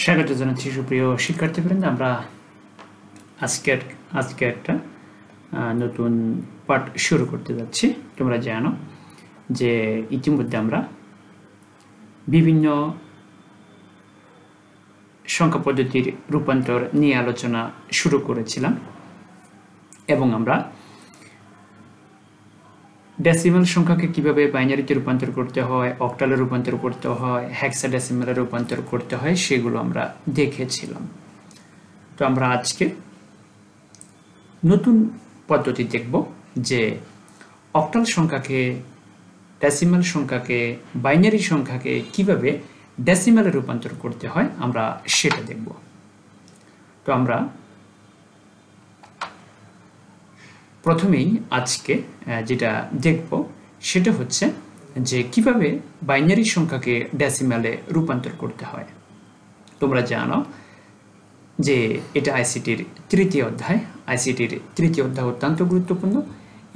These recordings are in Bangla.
স্বাগত জানাচ্ছি সুপ্রিয় শিক্ষার্থীবৃন্দ। আমরা আজকে একটা নতুন পাঠ শুরু করতে যাচ্ছি। তোমরা জানো যে ইতিমধ্যে আমরা বিভিন্ন সংখ্যা পদ্ধতির রূপান্তর নিয়ে আলোচনা শুরু করেছিলাম এবং আমরা ডেসিমাল সংখ্যাকে কিভাবে বাইনারিতে রূপান্তর করতে হয়, অক্টালে রূপান্তর করতে হয়, হেক্সাডেসিমালে রূপান্তর করতে হয় সেগুলো আমরা দেখেছিলাম। তো আমরা আজকে নতুন পদ্ধতি দেখব যে অক্টাল সংখ্যাকে, ডেসিমাল সংখ্যাকে, বাইনারি সংখ্যাকে কিভাবে ডেসিমালে রূপান্তর করতে হয় আমরা সেটা দেখব। তো আমরা প্রথমেই আজকে যেটা দেখব সেটা হচ্ছে যে কিভাবে বাইনারি সংখ্যাকে ডেসিমালে রূপান্তর করতে হয়। তোমরা জানো যে এটা আইসিটির তৃতীয় অধ্যায়। আইসিটির তৃতীয় অধ্যায় অত্যন্ত গুরুত্বপূর্ণ।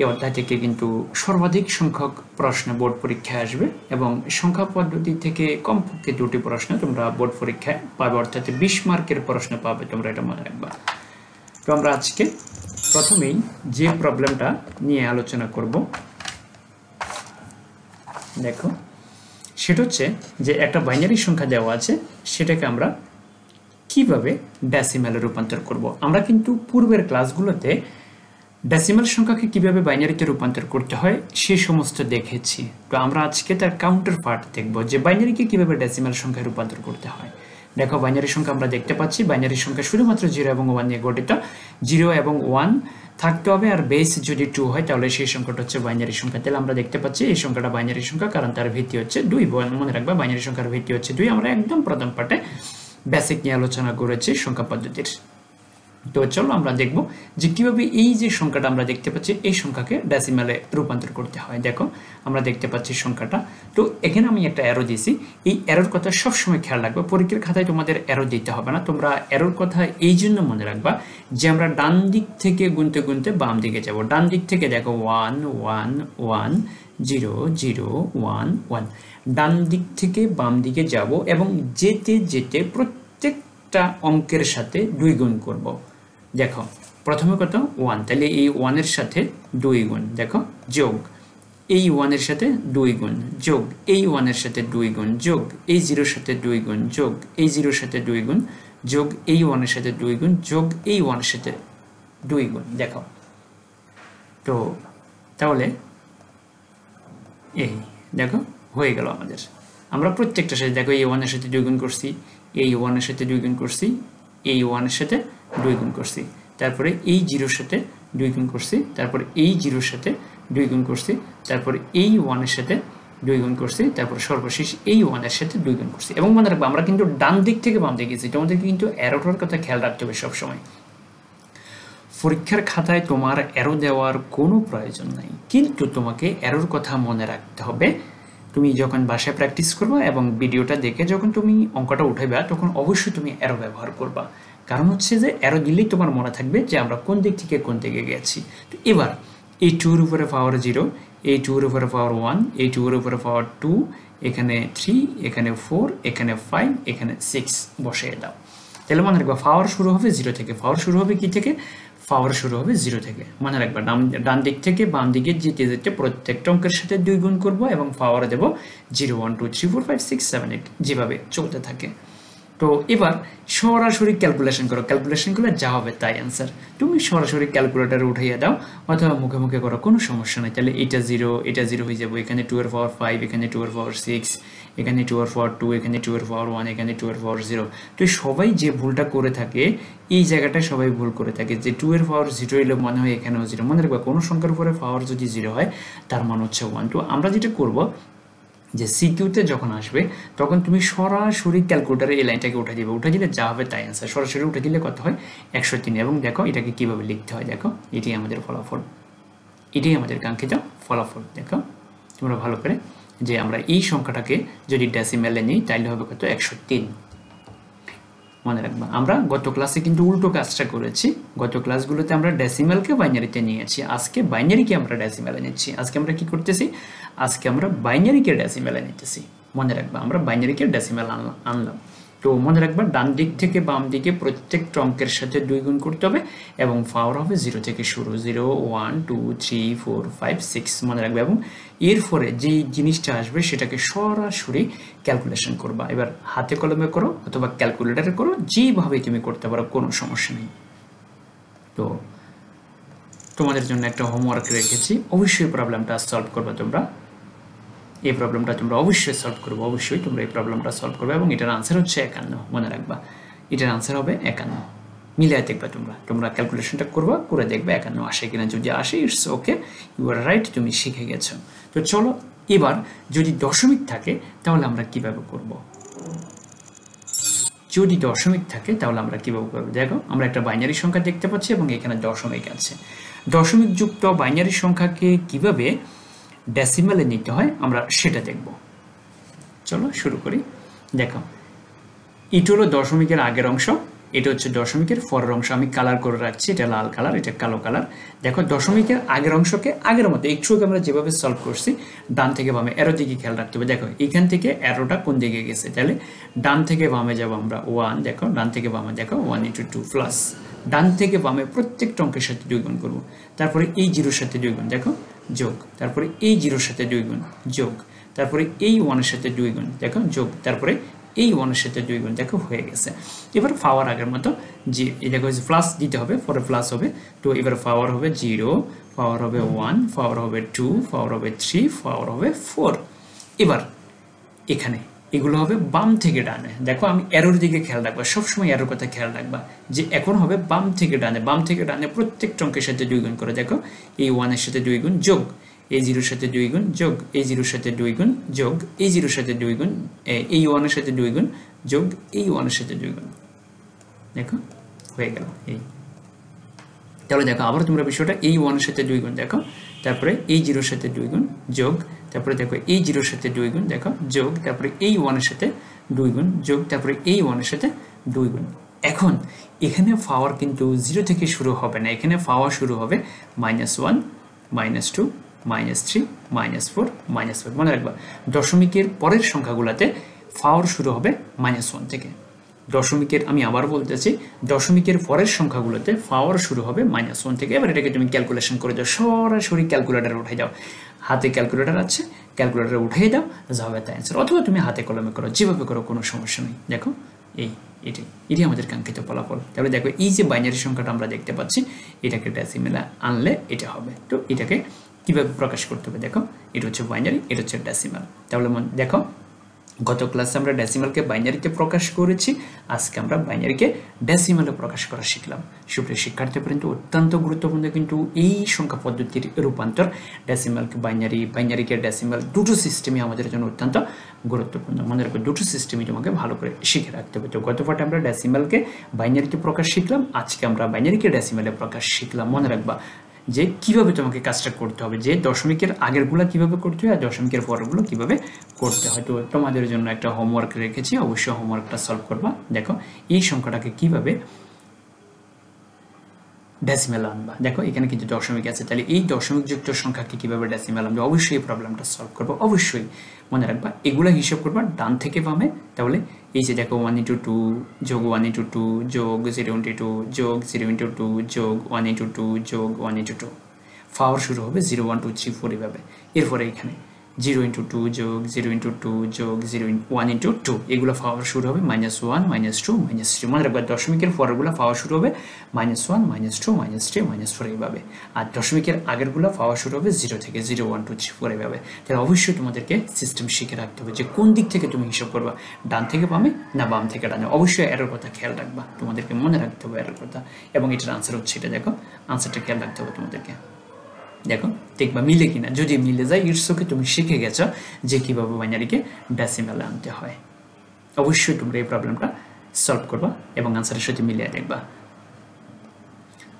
এই অধ্যায় থেকে কিন্তু সর্বাধিক সংখ্যক প্রশ্ন বোর্ড পরীক্ষায় আসবে এবং সংখ্যা পদ্ধতি থেকে কমপক্ষে 2টি প্রশ্ন তোমরা বোর্ড পরীক্ষায় পাবে, অর্থাৎ 20 মার্কের প্রশ্ন পাবে। তোমরা এটা মনে রাখবা। তো আমরা আজকে প্রথমেই যে প্রবলেমটা নিয়ে আলোচনা করব দেখো, সেটা হচ্ছে যে একটা বাইনারি সংখ্যা দেওয়া আছে, সেটাকে আমরা কিভাবে ডেসিমালে রূপান্তর করব। আমরা কিন্তু পূর্বের ক্লাসগুলোতে ডেসিমাল সংখ্যাকে কিভাবে বাইনারিতে রূপান্তর করতে হয় সে সমস্ত দেখেছি। তো আমরা আজকে তার কাউন্টার পার্ট দেখব যে বাইনারিকে কিভাবে ডেসিমাল সংখ্যায় রূপান্তর করতে হয়। দেখো, বাইনারি সংখ্যা আমরা দেখতে পাচ্ছি, বাইনারি সংখ্যা শুধুমাত্র 0 এবং 1 নিয়ে গঠিত। 0 এবং 1 থাকতে হবে, আর বেস যদি 2 হয় তাহলে সেই সংখ্যাটা হচ্ছে বাইনারি সংখ্যা। তাহলে আমরা দেখতে পাচ্ছি এই সংখ্যাটা বাইনারি সংখ্যা, কারণ তার ভিত্তি হচ্ছে 2। মনে রাখবা, বাইনারি সংখ্যার ভিত্তি হচ্ছে 2। আমরা একদম প্রথম পার্টে বেসিক নিয়ে আলোচনা করেছি সংখ্যা পদ্ধতির। তো চলো আমরা দেখব যে কিভাবে এই যে সংখ্যাটা আমরা দেখতে পাচ্ছি এই সংখ্যাকে ডেসিমালে রূপান্তর করতে হয়। দেখো, আমরা দেখতে পাচ্ছি সংখ্যাটা। তো এখানে আমি একটা অ্যারো দিয়েছি। এই অ্যারোর কথা সবসময় খেয়াল রাখবে। পরীক্ষার খাতায় তোমাদের অ্যারো দিতে হবে না। তোমরা অ্যারোর কথা এই জন্য মনে রাখবা যে আমরা ডান দিক থেকে গুনতে গুনতে বাম দিকে যাব। ডান দিক থেকে দেখো 1 1 1 0 0 1 1, ডান দিক থেকে বাম দিকে যাব এবং যেতে যেতে প্রত্যেকটা অঙ্কের সাথে 2 গুণ করব। দেখো, প্রথমে কত 1, তাহলে এই 1 এর সাথে 2 গুণ। দেখো, যোগ এই 1 এর সাথে 2 গুণ, যোগ এই 1 এর সাথে 2 গুণ, যোগ এই 0 এর সাথে 2 গুণ, যোগ এই 0 এর সাথে 2 গুণ, যোগ এই 1 এর সাথে 2 গুণ, যোগ এই 1 এর সাথে 2 গুণ। দেখো, তো তাহলে এই দেখো হয়ে গেল আমাদের। আমরা প্রত্যেকটার সাথে দেখো এই 1 এর সাথে 2 গুণ করছি, এই 1 এর সাথে 2 গুণ করছি, এই 1 এর সাথে 2 গুণ করছি, তারপরে এই 0 এর সাথে 2 গুণ করছি, তারপরে এই 0 এর সাথে 2 গুণ করছি, তারপরে এই 1 এর সাথে 2 গুণ করছি, তারপর সর্বশেষ এই 1 এর সাথে 2 গুণ করছি। এবং মনে রাখবো আমরা কিন্তু ডান দিক থেকে বাম দিকে গেছি। তোমাদেরকে কিন্তু অ্যারোটার কথা খেয়াল রাখতে হবে সবসময়। পরীক্ষার খাতায় তোমার অ্যারো দেওয়ার কোনো প্রয়োজন নাই, কিন্তু তোমাকে অ্যারোর কথা মনে রাখতে হবে। তুমি যখন বাসায় প্র্যাকটিস করবা এবং ভিডিওটা দেখে যখন তুমি অঙ্কটা উঠাইবা তখন অবশ্যই তুমি অ্যারো ব্যবহার করবা। কারণ হচ্ছে যে অ্যারো দিলেই তোমার মনে থাকবে যে আমরা কোন দিক থেকে কোন দিকে গেছি। তো এবার এই 2 এর উপরে পাওয়ার 0, এই 2 এর উপরে পাওয়ার 1, এই 2 এর উপরে পাওয়ার 2, এখানে 3, এখানে 4, এখানে 5, এখানে 6 বসিয়ে দাও। তাহলে মনে রাখবা পাওয়ার শুরু হবে 0 থেকে। পাওয়ার শুরু হবে কি থেকে? পাওয়ার শুরু হবে 0 থেকে। মনে রাখবা ডান দিক থেকে বাম দিকে যেতে যেতে প্রত্যেকটা অঙ্কের সাথে 2 গুণ করব এবং পাওয়ার দেব 0 1 2 3 4 5 6 7 8 যেভাবে চলতে থাকে। তো এবার সরাসরি ক্যালকুলেশন করো। ক্যালকুলেশন করলে যা হবে তাই অ্যান্সার। তুমি সরাসরি ক্যালকুলেটারে উঠাইয়া দাও অথবা মুখে মুখে করো, কোনো সমস্যা নেই। তাহলে এটা 0, এটা 0 হয়ে যাবো। এখানে 2 এর পাওয়ার 5, এখানে 2 এর পাওয়ার 6, এখানে 2 এর পাওয়ার 2, এখানে 2 এর পাওয়ার 1, এখানে 2 এর পাওয়ার 0। তো সবাই যে ভুলটা করে থাকে এই জায়গাটায় সবাই ভুল করে থাকে যে 2 এর পাওয়ার 0 এলে মনে হয় এখানেও 0। মনে রাখবা কোনো সংখ্যার উপরে পাওয়ার যদি 0 হয় তার মান হচ্ছে 1। তো আমরা যেটা করব যে সিকিউতে যখন আসবে তখন তুমি সরাসরি ক্যালকুলেটারে এই লাইনটাকে উঠে দিবে। উঠে দিলে যা হবে তাই অ্যান্সার। সরাসরি উঠে দিলে কত হয়? 103। এবং দেখো এটাকে কিভাবে লিখতে হয়। দেখো, এটাই আমাদের ফলাফল, এটাই আমাদের কাঙ্ক্ষিত ফলাফল। দেখো তোমরা ভালো করে যে আমরা এই সংখ্যাটাকে যদি ডেসিমেলে নিই তাইলে হবে কত? 103। মনে রাখবা আমরা গত ক্লাসে কিন্তু উল্টো কাজটা করেছি। গত ক্লাসগুলোতে আমরা ডেসিমেলকে বাইনারিতে নিয়েছি, আজকে বাইনারিকে আমরা ডেসিমেলে নিচ্ছি। আজকে আমরা কি করতেছি? আজকে আমরা বাইনারিকে ডেসিমেলে নিতেছি। মনে রাখবা আমরা বাইনারিকে ডেসিমেল আনলাম। তো মনে রাখবা ডান দিক থেকে বাম দিকে প্রত্যেকটা অঙ্কের সাথে 2 গুণ করতে হবে এবং পাওয়ার হবে 0 থেকে শুরু 0 1 2 3 4 5 6 মনে রাখবে এবং এরপরে যে জিনিসটা আসবে সেটাকে সরাসরি ক্যালকুলেশন করবা এবার হাতে কলমে করো অথবা ক্যালকুলেটরে করো যেভাবে তুমি করতে পারো কোনো সমস্যা নেই তো তোমাদের জন্য একটা হোমওয়ার্ক রেখেছি অবশ্যই প্রবলেমটা সলভ করবে তোমরা এই প্রবলেমটা তোমরা অবশ্যই সলভ করবে অবশ্যই তোমরা এই প্রবলেমটা সলভ করবে এবং এটার आंसर হচ্ছে 51 মনে রাখবা এটার आंसर হবে 51 মিলিয়ে দেখবা তোমরা ক্যালকুলেশনটা করবা করে দেখবে 51 আসে কিনা যদি আসে it's okay you are right তুমি শিখে গেছো তো চলো এবার যদি দশমিক থাকে তাহলে আমরা কিভাবে করব যদি দশমিক থাকে তাহলে আমরা কিভাবে করব দেখো আমরা একটা বাইনারি সংখ্যা দেখতে পাচ্ছি এবং এখানে দশমিক আছে দশমিক যুক্ত বাইনারি সংখ্যাকে কিভাবে ডেসিমালে নিতে হয় আমরা সেটা দেখব চলো শুরু করি দেখো এটা হলো দশমিকের আগের অংশ এটা হচ্ছে দশমিকের পরের অংশ আমি কালার করে রাখছি এটা লাল কালার এটা কালো কালার দেখো দশমিকের আগের অংশকে আগের মতো একটু আমরা যেভাবে সলভ করছি ডান থেকে বামে এরো দিকে খেয়াল রাখতে হবে দেখো এখান থেকে এরোটা কোন দিকে গেছে তাহলে ডান থেকে বামে যাব আমরা 1 দেখো ডান থেকে বামে দেখো 1 * 2 প্লাস ডান থেকে বামে প্রত্যেকটা অঙ্কের সাথে 2 গুণ করব তারপরে এই জিরোর সাথে 2 গুণ দেখো যোগ তারপরে এই জিরোর সাথে 2 গুণ যোগ তারপরে এই 1 এর সাথে 2 গুণ দেখো যোগ তারপরে এই 1 এর সাথে 2 গুণ দেখো হয়ে গেছে এবার পাওয়ার আগের মতো যে এই দেখো প্লাস দিতে হবে পরে প্লাস হবে তো এবার পাওয়ার হবে 0 পাওয়ার হবে 1 পাওয়ার হবে 2 পাওয়ার হবে 3 পাওয়ার হবে 4 এবার এখানে এগুলো হবে বাম থেকে ডানে দেখো আমি এরোর দিকে খেয়াল রাখবা সব সময় এরোর কথা খেয়াল রাখবা যে এখন হবে বাম থেকে ডানে প্রত্যেকটা অঙ্কের সাথে 2 গুণ করে দেখো এই 1 এর সাথে 2 গুণ যোগ এই 0 এর সাথে 2 গুণ যোগ এই 0 এর সাথে 2 গুণ যোগ এই 0 এর সাথে 2 গুণ এই 1 এর সাথে 2 গুণ যোগ এই 1 এর সাথে 2 গুণ দেখো হয়ে গেল এই তাহলে দেখো আবার তোমরা বিষয়টা এই 1 এর সাথে 2 গুণ দেখো তারপরে এই 0 এর সাথে 2 গুণ যোগ তারপরে দেখো এই 0 এর সাথে 2 গুণ দেখো যোগ তারপরে এই 1 এর সাথে 2 গুণ যোগ তারপরে এই 1 এর সাথে 2 গুণ এখন এখানে পাওয়ার কিন্তু 0 থেকে শুরু হবে না এখানে পাওয়ার শুরু হবে -1 -2 -3 -4 -5 মনে রাখবা দশমিকের পরের সংখ্যাগুলোতে পাওয়ার শুরু হবে -1 থেকে দশমিকের আমি আবার বলতেছি দশমিকের পরের সংখ্যাগুলোতে পাওয়ার শুরু হবে -1 থেকে এবার এটাকে তুমি ক্যালকুলেশন করে দাও সরাসরি ক্যালকুলেটরে উঠাই দাও হাতে ক্যালকুলেটর আছে ক্যালকুলেটরে উঠিয়ে দাও যাবে তাই आंसर অথবা তুমি হাতে কলমে করো যেভাবে করো কোনো সমস্যা নেই দেখো এটি আমাদের কাঙ্ক্ষিত ফলাফল তাহলে দেখো এই যে বাইনারি সংখ্যাটা আমরা দেখতে পাচ্ছি এটাকে ডেসিমেলে আনলে এটা হবে তো এটাকে কিভাবে প্রকাশ করতে হবে দেখো এটা হচ্ছে বাইনারি এটা হচ্ছে ডেসিমাল তাহলে দেখো গত ক্লাসে আমরা ডেসিমালকে বাইনারিতে প্রকাশ করেছি আজকে আমরা বাইনারিকে ডেসিমালে প্রকাশ করা শিখলাম সুপ্রিয় শিক্ষার্থীবৃন্দ অত্যন্ত গুরুত্বপূর্ণ কিন্তু এই সংখ্যা পদ্ধতির রূপান্তর ডেসিমালকে বাইনারি বাইনারিকে ডেসিমাল দুটো সিস্টেমই আমাদের জন্য অত্যন্ত গুরুত্বপূর্ণ মনে রাখবে দুটো সিস্টেমই তোমাকে ভালো করে শিখে রাখতে হবে তো গত পাঠে আমরা ডেসিমালকে বাইনারিতে প্রকাশ শিখলাম আজকে আমরা বাইনারিকে ডেসিমালে প্রকাশ শিখলাম মনে রাখবা যে কিভাবে তোমাকে কাজটা করতে হবে যে দশমিকের আগেরগুলো কিভাবে করতে হয় আর দশমিকের পরেরগুলো কিভাবে করতে হয় তো তোমাদের জন্য একটা হোমওয়ার্ক রেখেছি অবশ্যই হোমওয়ার্কটা সলভ করবা দেখো এই সংখ্যাটাকে কিভাবে ডেসিমাল আনবা দেখো এখানে কিন্তু দশমিক আছে তাহলে এই দশমিক যুক্ত সংখ্যাকে কিভাবে ডেসিমাল আনবে অবশ্যই এই প্রবলেমটা সলভ করব অবশ্যই মনে রাখবা এগুলা হিসাব করবা ডান থেকে বামে তাহলে এই যে দেখো 1 * 2 যোগ 1 * 2 যোগ 0 * 2 যোগ 0 * 2 যোগ 1 * 2 যোগ 1 * 2 পাওয়ার শুরু হবে 0 1 2 3 4 এভাবে এরপরে এখানে 0 * 2 যোগ 0 * 2 যোগ 1 * 2 এগুলো পাওয়ার শুরু হবে -1 -2 -3 মনে রাখবা দশমিকের পরেরগুলো পাওয়ার শুরু হবে -1 -2 -3 -4 এইভাবে আর দশমিকের আগেরগুলো পাওয়ার শুরু হবে 0 থেকে 0 1 2 3 4 এইভাবে তাহলে অবশ্যই তোমাদেরকে সিস্টেম শিখে রাখতে হবে যে কোন দিক থেকে তুমি হিসাব করবা ডান থেকে বামে না বাম থেকে ডানে অবশ্যই এরর কথা খেয়াল রাখবা তোমাদেরকে মনে রাখতে হবে এরর কথা এবং এটার आंसर হচ্ছে এটা দেখো आंसरটা খেয়াল রাখতে হবে তোমাদেরকে দেখো দেখবা মিলে কিনা যদি মিলে যায় ইটস ওকে তুমি শিখে গেছো যে কিভাবে বাইনারিকে ডেসিমালে আনতে হয় অবশ্যই তোমরা এই প্রবলেমটা সলভ করবা এবং आंसरेর সাথে মিলিয়ে দেখবা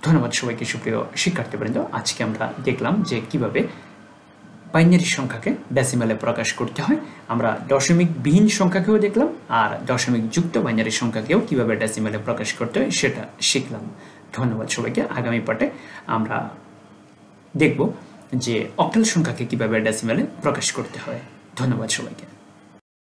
ধন্যবাদ সবাইকে সুপ্রিয় শিক্ষার্থীবৃন্দ আজকে আমরা দেখলাম যে কিভাবে বাইনারি সংখ্যাকে ডেসিমালে প্রকাশ করতে হয় আমরা দশমিক বিহীন সংখ্যাকেও দেখলাম আর দশমিক যুক্ত বাইনারি সংখ্যাকেও কিভাবে ডেসিমালে প্রকাশ করতে হয় সেটা শিখলাম ধন্যবাদ সবাইকে আগামী পাঠে আমরা দেখব যে অক্টাল সংখ্যাকে কিভাবে ডেসিমালে প্রকাশ করতে হয় ধন্যবাদ সবাইকে